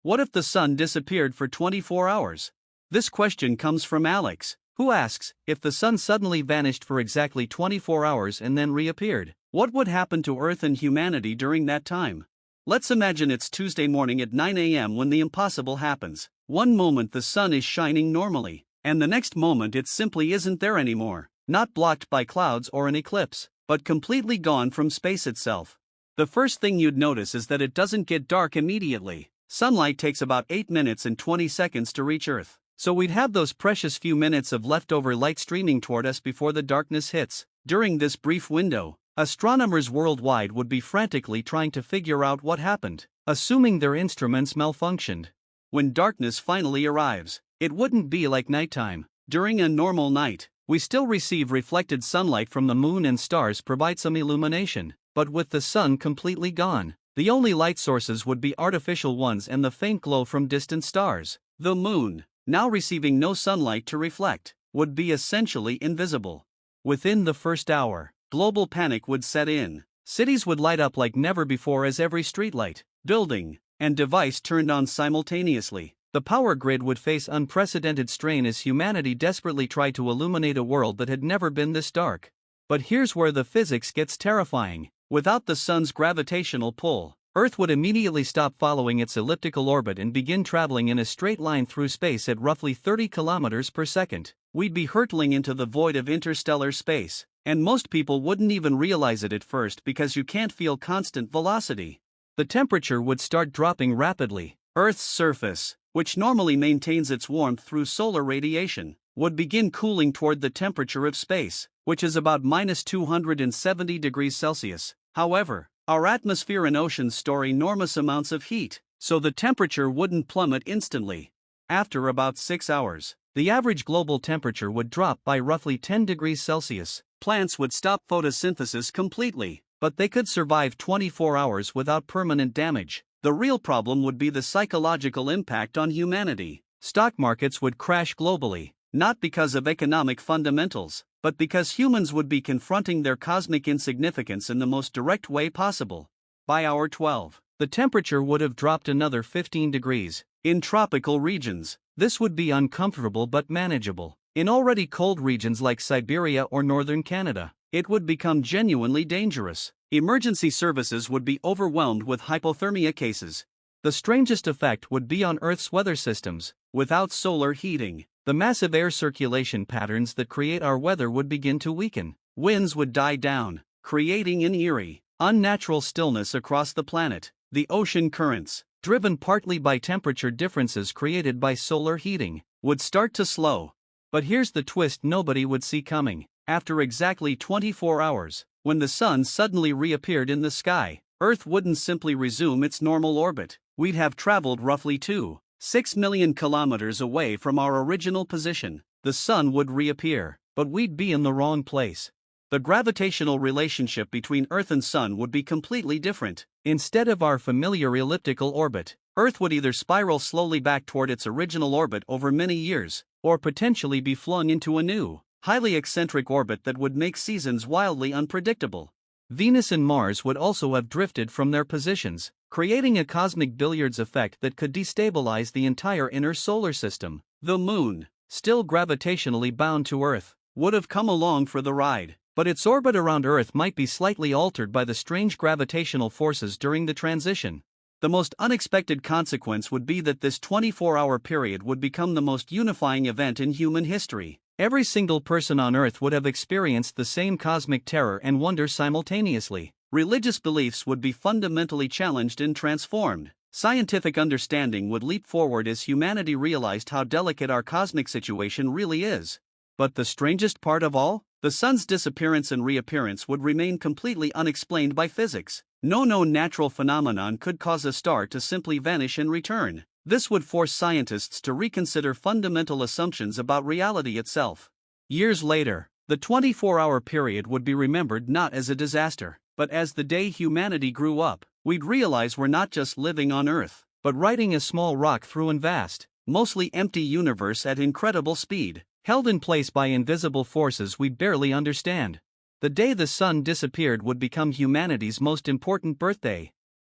What if the sun disappeared for 24 hours? This question comes from Alex, who asks, if the sun suddenly vanished for exactly 24 hours and then reappeared, what would happen to Earth and humanity during that time? Let's imagine it's Tuesday morning at 9 a.m. when the impossible happens. One moment the sun is shining normally, and the next moment it simply isn't there anymore, not blocked by clouds or an eclipse, but completely gone from space itself. The first thing you'd notice is that it doesn't get dark immediately. Sunlight takes about 8 minutes and 20 seconds to reach Earth, so we'd have those precious few minutes of leftover light streaming toward us before the darkness hits. During this brief window, astronomers worldwide would be frantically trying to figure out what happened, assuming their instruments malfunctioned. When darkness finally arrives, it wouldn't be like nighttime. During a normal night, we still receive reflected sunlight from the moon and stars provide some illumination, but with the sun completely gone, the only light sources would be artificial ones and the faint glow from distant stars. The moon, now receiving no sunlight to reflect, would be essentially invisible. Within the first hour, global panic would set in. Cities would light up like never before as every streetlight, building, and device turned on simultaneously. The power grid would face unprecedented strain as humanity desperately tried to illuminate a world that had never been this dark. But here's where the physics gets terrifying. Without the sun's gravitational pull, Earth would immediately stop following its elliptical orbit and begin traveling in a straight line through space at roughly 30 kilometers per second. We'd be hurtling into the void of interstellar space, and most people wouldn't even realize it at first because you can't feel constant velocity. The temperature would start dropping rapidly. Earth's surface, which normally maintains its warmth through solar radiation, would begin cooling toward the temperature of space, which is about -270 degrees Celsius. However, our atmosphere and oceans store enormous amounts of heat, so the temperature wouldn't plummet instantly. After about 6 hours, the average global temperature would drop by roughly 10 degrees Celsius. Plants would stop photosynthesis completely, but they could survive 24 hours without permanent damage. The real problem would be the psychological impact on humanity. Stock markets would crash globally, not because of economic fundamentals, but because humans would be confronting their cosmic insignificance in the most direct way possible. By hour 12, the temperature would have dropped another 15 degrees. In tropical regions, this would be uncomfortable but manageable. In already cold regions like Siberia or northern Canada, it would become genuinely dangerous. Emergency services would be overwhelmed with hypothermia cases. The strangest effect would be on Earth's weather systems. Without solar heating, the massive air circulation patterns that create our weather would begin to weaken. Winds would die down, creating an eerie, unnatural stillness across the planet. The ocean currents, driven partly by temperature differences created by solar heating, would start to slow. But here's the twist nobody would see coming. After exactly 24 hours, when the sun suddenly reappeared in the sky, Earth wouldn't simply resume its normal orbit. We'd have traveled roughly 2.6 million kilometers away from our original position. The sun would reappear, but we'd be in the wrong place. The gravitational relationship between Earth and sun would be completely different. Instead of our familiar elliptical orbit, Earth would either spiral slowly back toward its original orbit over many years, or potentially be flung into a new, highly eccentric orbit that would make seasons wildly unpredictable. Venus and Mars would also have drifted from their positions, creating a cosmic billiards effect that could destabilize the entire inner solar system. The Moon, still gravitationally bound to Earth, would have come along for the ride, but its orbit around Earth might be slightly altered by the strange gravitational forces during the transition. The most unexpected consequence would be that this 24-hour period would become the most unifying event in human history. Every single person on Earth would have experienced the same cosmic terror and wonder simultaneously. Religious beliefs would be fundamentally challenged and transformed. Scientific understanding would leap forward as humanity realized how delicate our cosmic situation really is. But the strangest part of all? The sun's disappearance and reappearance would remain completely unexplained by physics. No known natural phenomenon could cause a star to simply vanish and return. This would force scientists to reconsider fundamental assumptions about reality itself. Years later, the 24-hour period would be remembered not as a disaster, but as the day humanity grew up. We'd realize we're not just living on Earth, but riding a small rock through an vast, mostly empty universe at incredible speed, held in place by invisible forces we barely understand. The day the sun disappeared would become humanity's most important birthday.